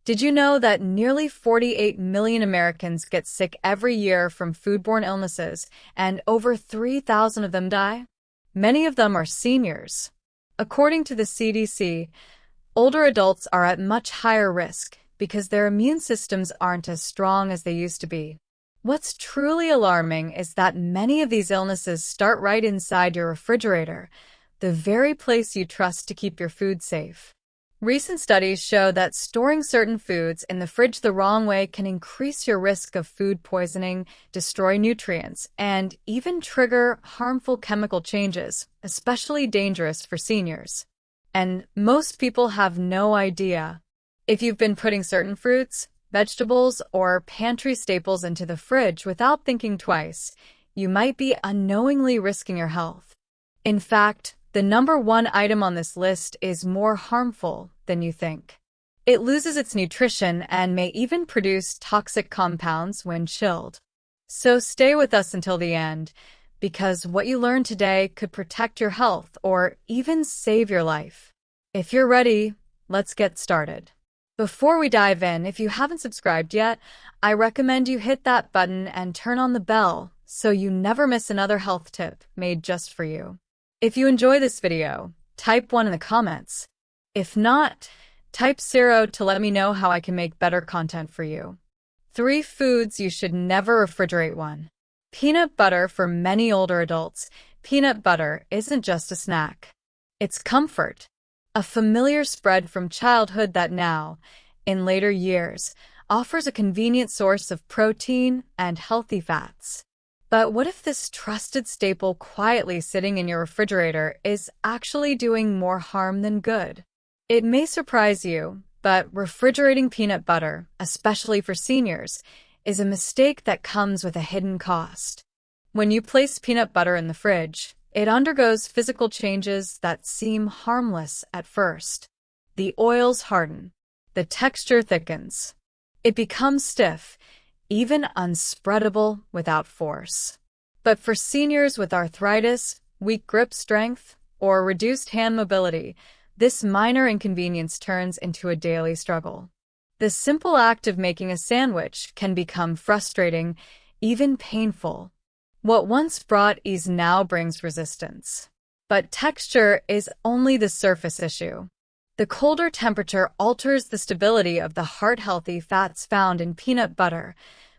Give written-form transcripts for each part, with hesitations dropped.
Did you know that nearly 48 million Americans get sick every year from foodborne illnesses, and over 3,000 of them die? Many of them are seniors. According to the CDC, older adults are at much higher risk because their immune systems aren't as strong as they used to be. What's truly alarming is that many of these illnesses start right inside your refrigerator, the very place you trust to keep your food safe. Recent studies show that storing certain foods in the fridge the wrong way can increase your risk of food poisoning, destroy nutrients, and even trigger harmful chemical changes, especially dangerous for seniors. And most people have no idea. If you've been putting certain fruits, vegetables, or pantry staples into the fridge without thinking twice, you might be unknowingly risking your health. In fact, the number one item on this list is more harmful than you think. It loses its nutrition and may even produce toxic compounds when chilled. So stay with us until the end, because what you learn today could protect your health or even save your life. If you're ready, let's get started. Before we dive in, if you haven't subscribed yet, I recommend you hit that button and turn on the bell so you never miss another health tip made just for you. If you enjoy this video, type 1 in the comments. If not, type 0 to let me know how I can make better content for you. 3 foods you should never refrigerate. 1. Peanut butter. For many older adults, peanut butter isn't just a snack. It's comfort. A familiar spread from childhood that now, in later years, offers a convenient source of protein and healthy fats. But what if this trusted staple quietly sitting in your refrigerator is actually doing more harm than good? It may surprise you, but refrigerating peanut butter, especially for seniors, is a mistake that comes with a hidden cost. When you place peanut butter in the fridge, it undergoes physical changes that seem harmless at first. The oils harden. The texture thickens. It becomes stiff, even unspreadable without force. But for seniors with arthritis, weak grip strength, or reduced hand mobility, this minor inconvenience turns into a daily struggle. The simple act of making a sandwich can become frustrating, even painful. What once brought ease now brings resistance. But texture is only the surface issue. The colder temperature alters the stability of the heart-healthy fats found in peanut butter,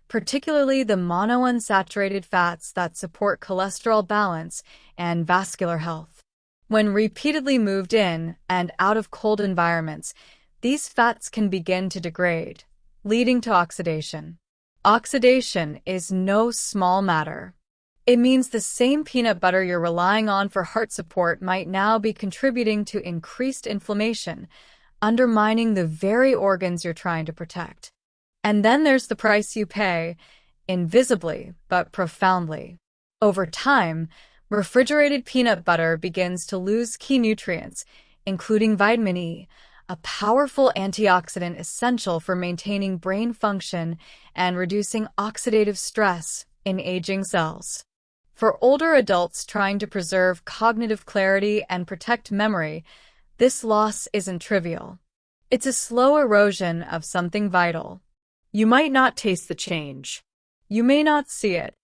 particularly the monounsaturated fats that support cholesterol balance and vascular health. When repeatedly moved in and out of cold environments, these fats can begin to degrade, leading to oxidation. Oxidation is no small matter. It means the same peanut butter you're relying on for heart support might now be contributing to increased inflammation, undermining the very organs you're trying to protect. And then there's the price you pay, invisibly but profoundly. Over time, refrigerated peanut butter begins to lose key nutrients, including vitamin E, a powerful antioxidant essential for maintaining brain function and reducing oxidative stress in aging cells. For older adults trying to preserve cognitive clarity and protect memory, this loss isn't trivial. It's a slow erosion of something vital. You might not taste the change. You may not see it.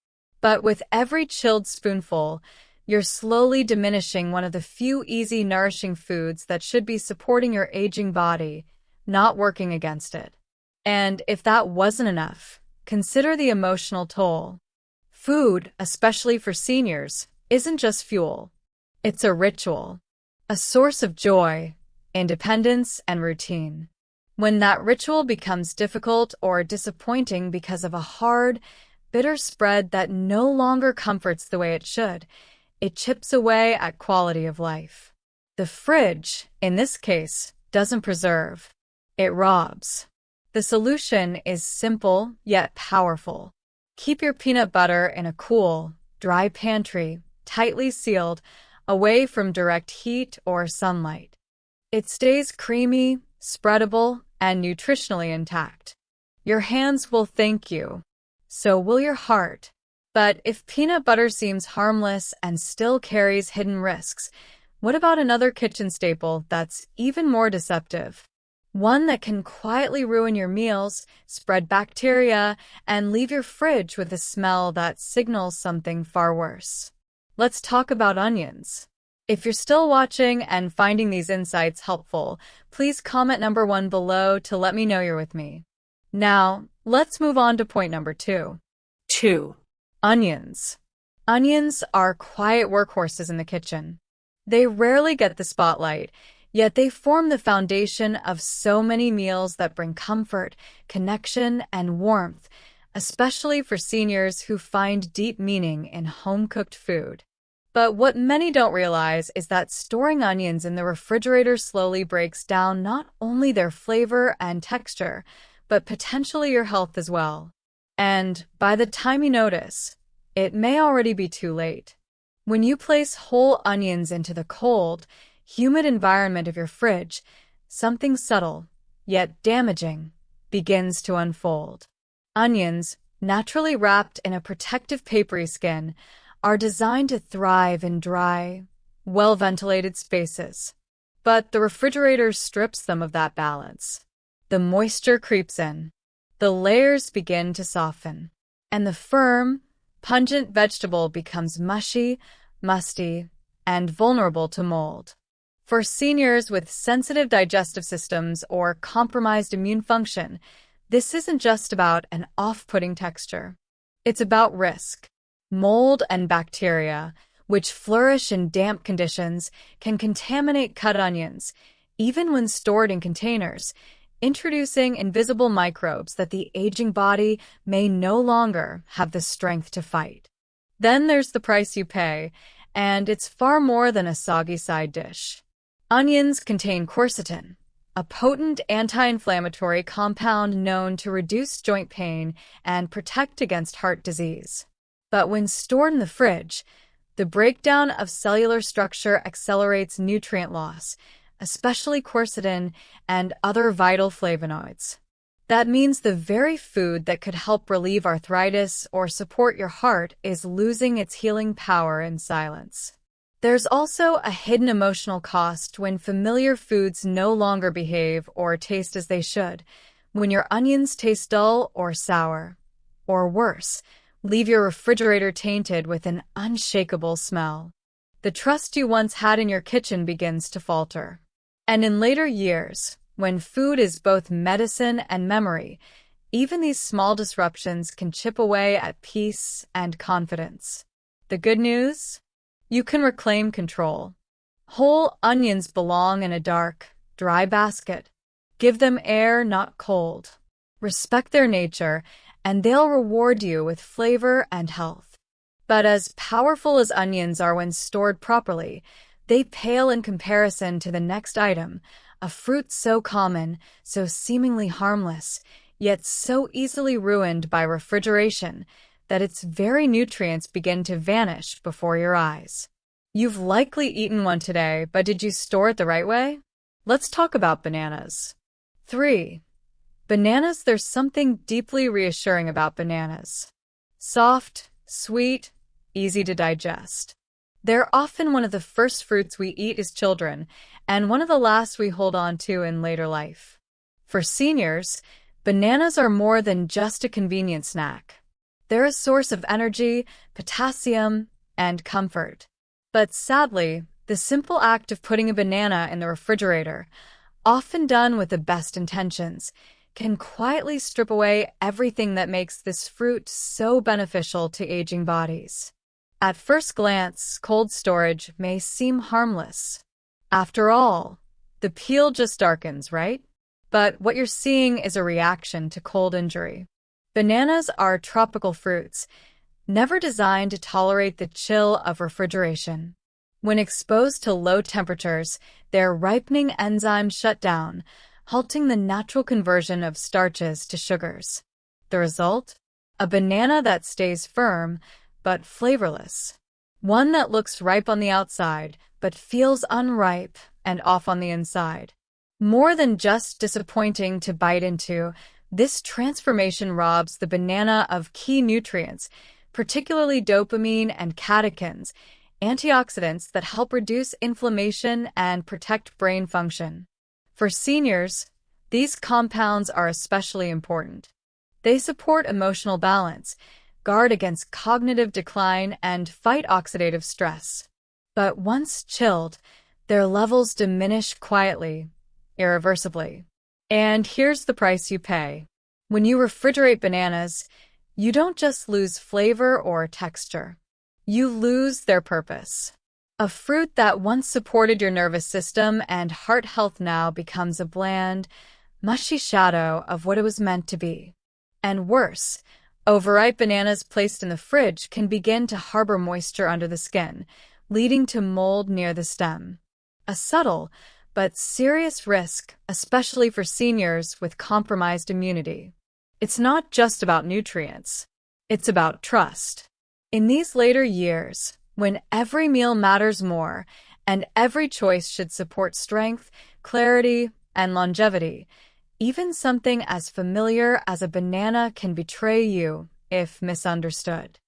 But with every chilled spoonful, you're slowly diminishing one of the few easy, nourishing foods that should be supporting your aging body, not working against it. And if that wasn't enough, consider the emotional toll. Food, especially for seniors, isn't just fuel. It's a ritual, a source of joy, independence, and routine. When that ritual becomes difficult or disappointing because of a hard, bitter spread that no longer comforts the way it should, it chips away at quality of life. The fridge, in this case, doesn't preserve. It robs. The solution is simple yet powerful. Keep your peanut butter in a cool, dry pantry, tightly sealed, away from direct heat or sunlight. It stays creamy, spreadable, and nutritionally intact. Your hands will thank you. So will your heart. But if peanut butter seems harmless and still carries hidden risks, what about another kitchen staple that's even more deceptive? One that can quietly ruin your meals, spread bacteria, and leave your fridge with a smell that signals something far worse. Let's talk about onions. If you're still watching and finding these insights helpful, please comment number 1 below to let me know you're with me. Now, let's move on to point number 2. 2. Onions. Onions are quiet workhorses in the kitchen. They rarely get the spotlight, yet they form the foundation of so many meals that bring comfort, connection, and warmth, especially for seniors who find deep meaning in home-cooked food. But what many don't realize is that storing onions in the refrigerator slowly breaks down not only their flavor and texture, but potentially your health as well. And by the time you notice, it may already be too late. When you place whole onions into the cold, humid environment of your fridge, something subtle, yet damaging, begins to unfold. Onions, naturally wrapped in a protective papery skin, are designed to thrive in dry, well-ventilated spaces. But the refrigerator strips them of that balance. The moisture creeps in, the layers begin to soften, and the firm, pungent vegetable becomes mushy, musty, and vulnerable to mold. For seniors with sensitive digestive systems or compromised immune function, this isn't just about an off-putting texture. It's about risk. Mold and bacteria, which flourish in damp conditions, can contaminate cut onions, even when stored in containers, introducing invisible microbes that the aging body may no longer have the strength to fight. Then there's the price you pay, and it's far more than a soggy side dish. Onions contain quercetin, a potent anti-inflammatory compound known to reduce joint pain and protect against heart disease. But when stored in the fridge, the breakdown of cellular structure accelerates nutrient loss, especially quercetin and other vital flavonoids. That means the very food that could help relieve arthritis or support your heart is losing its healing power in silence. There's also a hidden emotional cost when familiar foods no longer behave or taste as they should, when your onions taste dull or sour, or worse, leave your refrigerator tainted with an unshakable smell. The trust you once had in your kitchen begins to falter. And in later years, when food is both medicine and memory, even these small disruptions can chip away at peace and confidence. The good news? You can reclaim control. Whole onions belong in a dark, dry basket. Give them air, not cold. Respect their nature, and they'll reward you with flavor and health. But as powerful as onions are when stored properly, they pale in comparison to the next item, a fruit so common, so seemingly harmless, yet so easily ruined by refrigeration that its very nutrients begin to vanish before your eyes. You've likely eaten one today, but did you store it the right way? Let's talk about bananas. 3. Bananas. There's something deeply reassuring about bananas. Soft, sweet, easy to digest. They're often one of the first fruits we eat as children, and one of the last we hold on to in later life. For seniors, bananas are more than just a convenient snack. They're a source of energy, potassium, and comfort. But sadly, the simple act of putting a banana in the refrigerator, often done with the best intentions, can quietly strip away everything that makes this fruit so beneficial to aging bodies. At first glance, cold storage may seem harmless. After all, the peel just darkens, right? But what you're seeing is a reaction to cold injury. Bananas are tropical fruits, never designed to tolerate the chill of refrigeration. When exposed to low temperatures, their ripening enzymes shut down, halting the natural conversion of starches to sugars. The result? A banana that stays firm, but flavorless. One that looks ripe on the outside, but feels unripe and off on the inside. More than just disappointing to bite into, this transformation robs the banana of key nutrients, particularly dopamine and catechins, antioxidants that help reduce inflammation and protect brain function. For seniors, These compounds are especially important. They support emotional balance, guard against cognitive decline, and fight oxidative stress. But once chilled, their levels diminish quietly, irreversibly. And here's the price you pay. When you refrigerate bananas, you don't just lose flavor or texture. You lose their purpose. A fruit that once supported your nervous system and heart health now becomes a bland, mushy shadow of what it was meant to be. And worse, overripe bananas placed in the fridge can begin to harbor moisture under the skin, leading to mold near the stem. A subtle but serious risk, especially for seniors with compromised immunity. It's not just about nutrients. It's about trust. In these later years, when every meal matters more and every choice should support strength, clarity, and longevity, even something as familiar as a banana can betray you if misunderstood.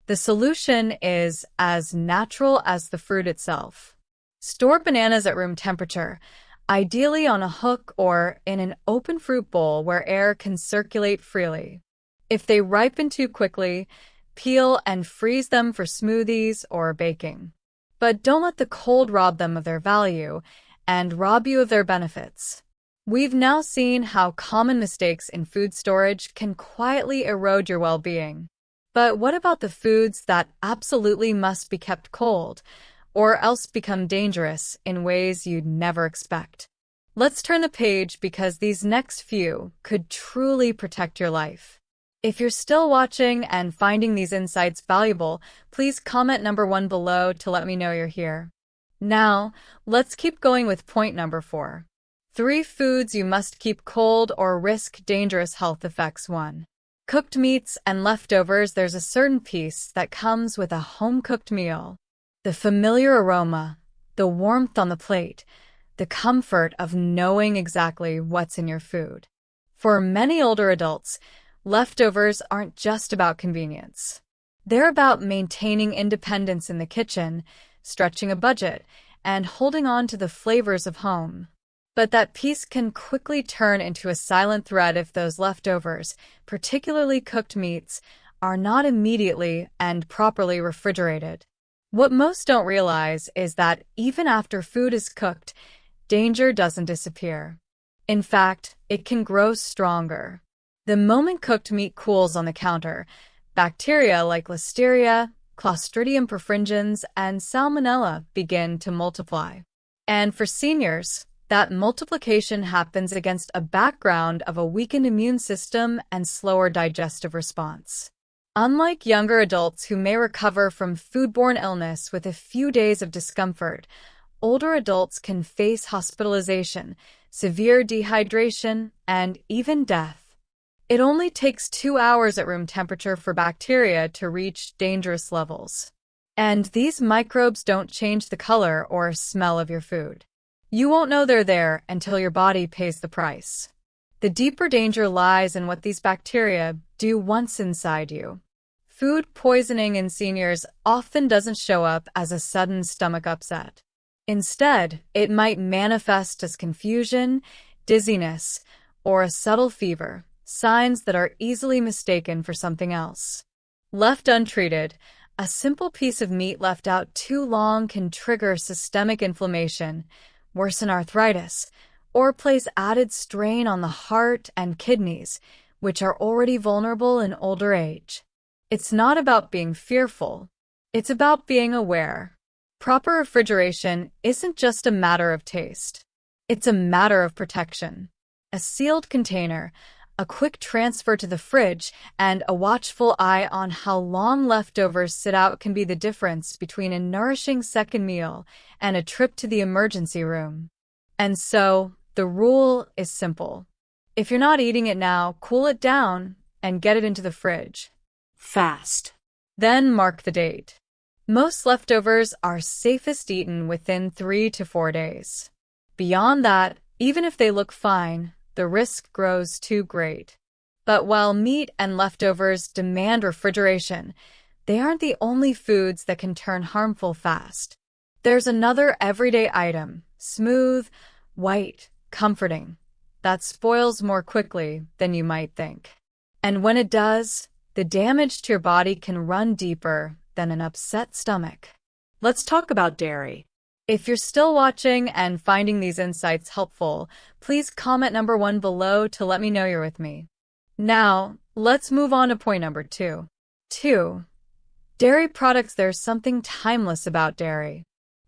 The solution is as natural as the fruit itself. Store bananas at room temperature, ideally on a hook or in an open fruit bowl where air can circulate freely. If they ripen too quickly, peel and freeze them for smoothies or baking. But don't let the cold rob them of their value and rob you of their benefits. We've now seen how common mistakes in food storage can quietly erode your well-being. But what about the foods that absolutely must be kept cold, or else become dangerous in ways you'd never expect? Let's turn the page because these next few could truly protect your life. If you're still watching and finding these insights valuable, please comment number 1 below to let me know you're here. Now, let's keep going with point number 4. 3 foods you must keep cold or risk dangerous health effects. 1. Cooked meats and leftovers. There's a certain peace that comes with a home-cooked meal. The familiar aroma, the warmth on the plate, the comfort of knowing exactly what's in your food. For many older adults, leftovers aren't just about convenience. They're about maintaining independence in the kitchen, stretching a budget, and holding on to the flavors of home. But that peace can quickly turn into a silent threat if those leftovers, particularly cooked meats, are not immediately and properly refrigerated. What most don't realize is that even after food is cooked, danger doesn't disappear. In fact, it can grow stronger. The moment cooked meat cools on the counter, bacteria like Listeria, Clostridium perfringens, and Salmonella begin to multiply. And for seniors, that multiplication happens against a background of a weakened immune system and slower digestive response. Unlike younger adults who may recover from foodborne illness with a few days of discomfort, older adults can face hospitalization, severe dehydration, and even death. It only takes 2 hours at room temperature for bacteria to reach dangerous levels. And these microbes don't change the color or smell of your food. You won't know they're there until your body pays the price. The deeper danger lies in what these bacteria do once inside you. Food poisoning in seniors often doesn't show up as a sudden stomach upset. Instead, it might manifest as confusion, dizziness, or a subtle fever, signs that are easily mistaken for something else. Left untreated, a simple piece of meat left out too long can trigger systemic inflammation, worsen arthritis, or place added strain on the heart and kidneys, which are already vulnerable in older age. It's not about being fearful. It's about being aware. Proper refrigeration isn't just a matter of taste. It's a matter of protection. A sealed container, a quick transfer to the fridge, and a watchful eye on how long leftovers sit out can be the difference between a nourishing second meal and a trip to the emergency room. And so, the rule is simple. If you're not eating it now, cool it down and get it into the fridge. Fast. Then mark the date. Most leftovers are safest eaten within 3 to 4 days. Beyond that, even if they look fine, the risk grows too great. But while meat and leftovers demand refrigeration, they aren't the only foods that can turn harmful fast. There's another everyday item, smooth, white, comforting. that spoils more quickly than you might think. And when it does, the damage to your body can run deeper than an upset stomach. Let's talk about dairy. If you're still watching and finding these insights helpful, please comment number 1 below to let me know you're with me. Now, let's move on to point number 2. 2. Dairy products. There's something timeless about dairy.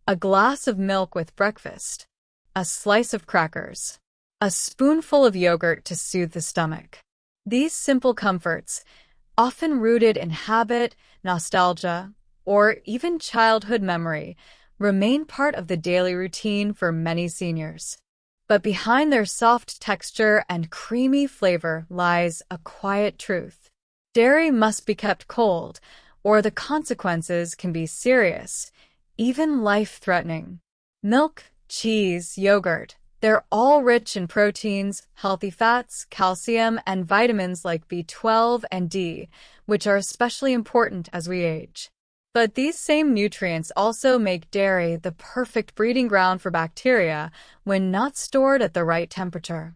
A glass of milk with breakfast, a slice of crackers, a spoonful of yogurt to soothe the stomach. These simple comforts, often rooted in habit, nostalgia, or even childhood memory, remain part of the daily routine for many seniors. But behind their soft texture and creamy flavor lies a quiet truth. Dairy must be kept cold, or the consequences can be serious, even life-threatening. Milk, cheese, yogurt, they're all rich in proteins, healthy fats, calcium, and vitamins like B12 and D, which are especially important as we age. But these same nutrients also make dairy the perfect breeding ground for bacteria when not stored at the right temperature.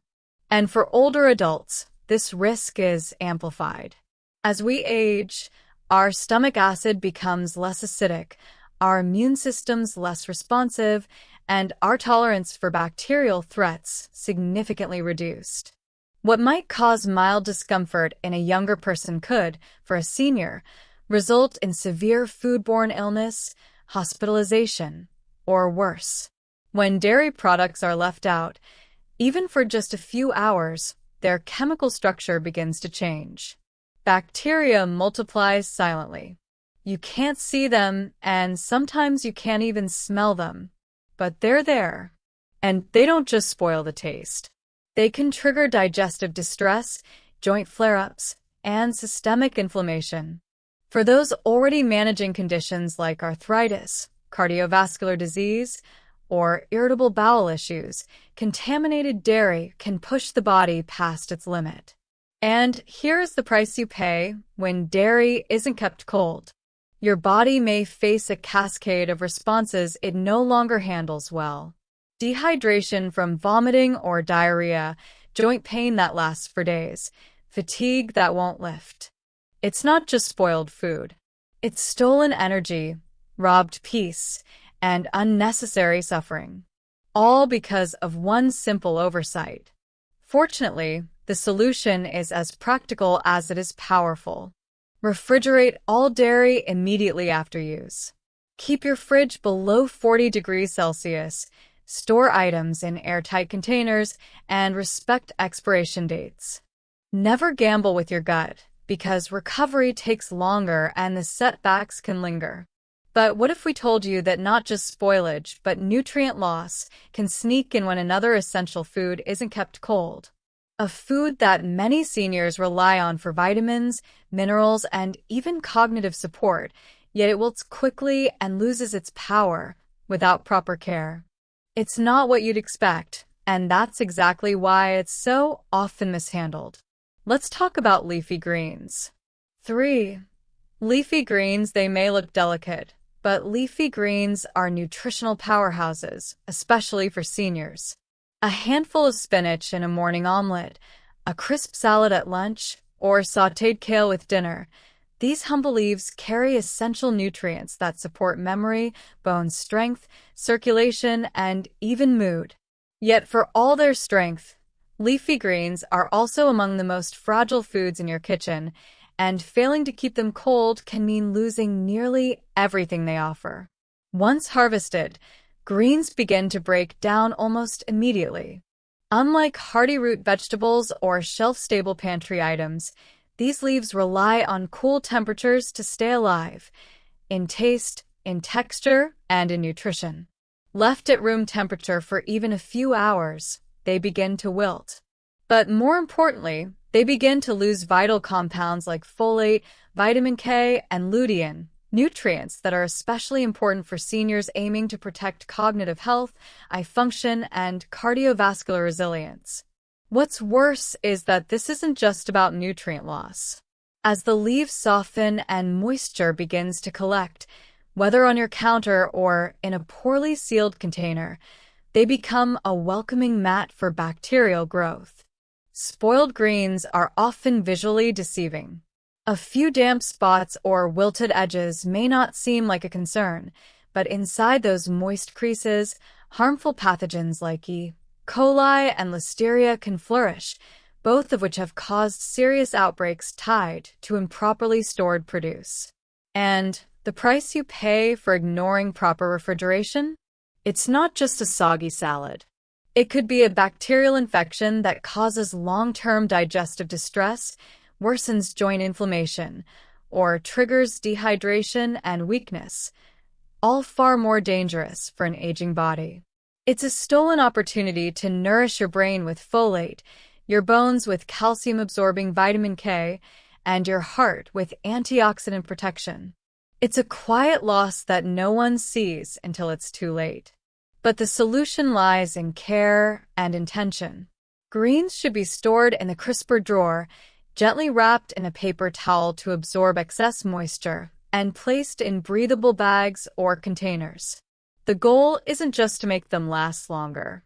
And for older adults, this risk is amplified. As we age, our stomach acid becomes less acidic, our immune system's less responsive, and our tolerance for bacterial threats significantly reduced. What might cause mild discomfort in a younger person could, for a senior, result in severe foodborne illness, hospitalization, or worse. When dairy products are left out, even for just a few hours, their chemical structure begins to change. Bacteria multiplies silently. You can't see them, and sometimes you can't even smell them. But they're there. And they don't just spoil the taste. They can trigger digestive distress, joint flare-ups, and systemic inflammation. For those already managing conditions like arthritis, cardiovascular disease, or irritable bowel issues, contaminated dairy can push the body past its limit. And here's the price you pay when dairy isn't kept cold. Your body may face a cascade of responses it no longer handles well. Dehydration from vomiting or diarrhea, joint pain that lasts for days, fatigue that won't lift. It's not just spoiled food. It's stolen energy, robbed peace, and unnecessary suffering. All because of one simple oversight. Fortunately, the solution is as practical as it is powerful. Refrigerate all dairy immediately after use. Keep your fridge below 40 degrees Celsius, store items in airtight containers, and respect expiration dates. Never gamble with your gut, because recovery takes longer and the setbacks can linger. But what if we told you that not just spoilage, but nutrient loss can sneak in when another essential food isn't kept cold? A food that many seniors rely on for vitamins, minerals, and even cognitive support, yet it wilts quickly and loses its power without proper care. It's not what you'd expect, and that's exactly why it's so often mishandled. Let's talk about leafy greens. 3. Leafy greens. They may look delicate, but leafy greens are nutritional powerhouses, especially for seniors. A handful of spinach in a morning omelet, a crisp salad at lunch, or sautéed kale with dinner. These humble leaves carry essential nutrients that support memory, bone strength, circulation, and even mood. Yet for all their strength, leafy greens are also among the most fragile foods in your kitchen, and failing to keep them cold can mean losing nearly everything they offer. Once harvested, greens begin to break down almost immediately. Unlike hardy root vegetables or shelf-stable pantry items, these leaves rely on cool temperatures to stay alive, in taste, in texture, and in nutrition. Left at room temperature for even a few hours, they begin to wilt. But more importantly, they begin to lose vital compounds like folate, vitamin K, and lutein, nutrients that are especially important for seniors aiming to protect cognitive health, eye function, and cardiovascular resilience. What's worse is that this isn't just about nutrient loss. As the leaves soften and moisture begins to collect, whether on your counter or in a poorly sealed container, They become a welcoming mat for bacterial growth. Spoiled greens are often visually deceiving. A few damp spots or wilted edges may not seem like a concern, but inside those moist creases, harmful pathogens like E. coli and Listeria can flourish, both of which have caused serious outbreaks tied to improperly stored produce. And the price you pay for ignoring proper refrigeration? It's not just a soggy salad. It could be a bacterial infection that causes long-term digestive distress, worsens joint inflammation, or triggers dehydration and weakness, all far more dangerous for an aging body. It's a stolen opportunity to nourish your brain with folate, your bones with calcium-absorbing vitamin K, and your heart with antioxidant protection. It's a quiet loss that no one sees until it's too late. But the solution lies in care and intention. Greens should be stored in the crisper drawer, gently wrapped in a paper towel to absorb excess moisture, and placed in breathable bags or containers. The goal isn't just to make them last longer.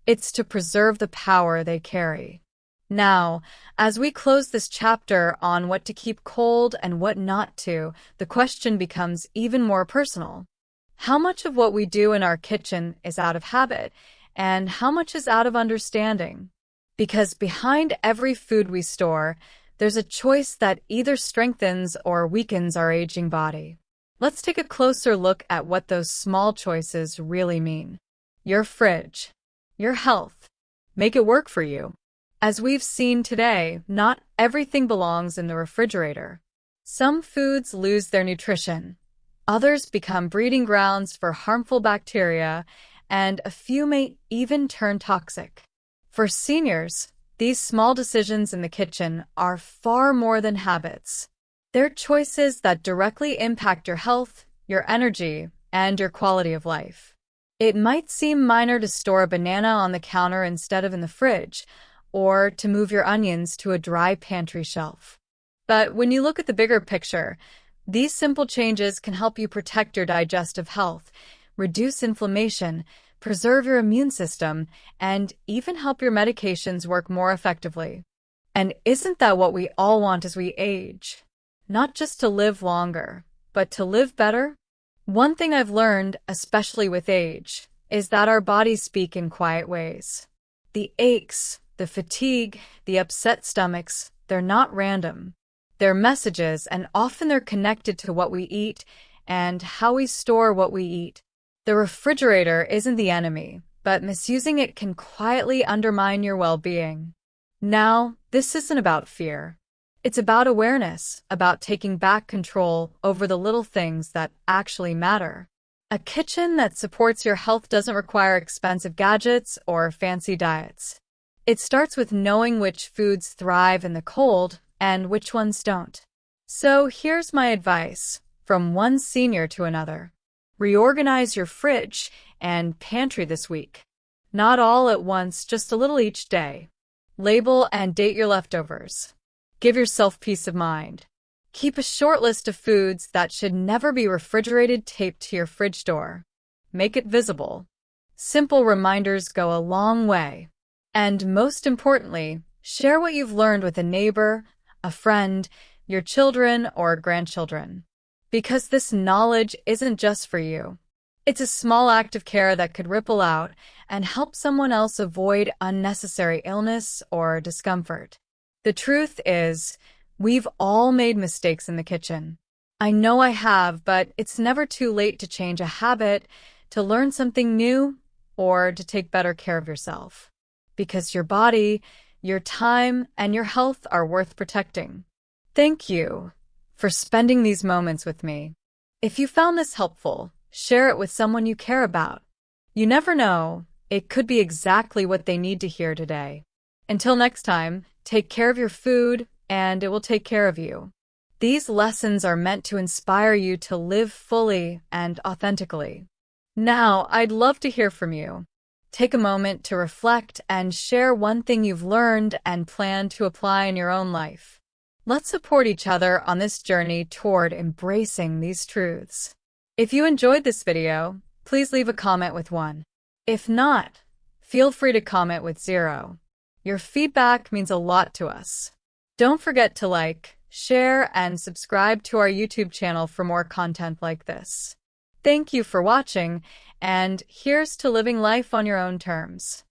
It's to preserve the power they carry. Now, as we close this chapter on what to keep cold and what not to, the question becomes even more personal. How much of what we do in our kitchen is out of habit, and how much is out of understanding? Because behind every food we store, there's a choice that either strengthens or weakens our aging body. Let's take a closer look at what those small choices really mean. Your fridge. Your health. Make it work for you. As we've seen today, not everything belongs in the refrigerator. Some foods lose their nutrition. Others become breeding grounds for harmful bacteria, and a few may even turn toxic. For seniors, these small decisions in the kitchen are far more than habits. They're choices that directly impact your health, your energy, and your quality of life. It might seem minor to store a banana on the counter instead of in the fridge, or to move your onions to a dry pantry shelf. But when you look at the bigger picture, these simple changes can help you protect your digestive health, reduce inflammation, preserve your immune system, and even help your medications work more effectively. And isn't that what we all want as we age? Not just to live longer, but to live better? One thing I've learned, especially with age, is that our bodies speak in quiet ways. The aches, the fatigue, the upset stomachs, they're not random. They're messages, and often they're connected to what we eat and how we store what we eat. The refrigerator isn't the enemy, but misusing it can quietly undermine your well-being. Now, this isn't about fear. It's about awareness, about taking back control over the little things that actually matter. A kitchen that supports your health doesn't require expensive gadgets or fancy diets. It starts with knowing which foods thrive in the cold and which ones don't. So here's my advice, from one senior to another. Reorganize your fridge and pantry this week. Not all at once, just a little each day. Label and date your leftovers. Give yourself peace of mind. Keep a short list of foods that should never be refrigerated taped to your fridge door. Make it visible. Simple reminders go a long way. And most importantly, share what you've learned with a neighbor, a friend, your children, or grandchildren. Because this knowledge isn't just for you. It's a small act of care that could ripple out and help someone else avoid unnecessary illness or discomfort. The truth is, we've all made mistakes in the kitchen. I know I have, but it's never too late to change a habit, to learn something new, or to take better care of yourself. Because your body, your time, and your health are worth protecting. Thank you for spending these moments with me. If you found this helpful, share it with someone you care about. You never know, it could be exactly what they need to hear today. Until next time, take care of your food, and it will take care of you. These lessons are meant to inspire you to live fully and authentically. Now, I'd love to hear from you. Take a moment to reflect and share one thing you've learned and plan to apply in your own life. Let's support each other on this journey toward embracing these truths. If you enjoyed this video, please leave a comment with one. If not, feel free to comment with 0. Your feedback means a lot to us. Don't forget to like, share, and subscribe to our YouTube channel for more content like this. Thank you for watching, and here's to living life on your own terms.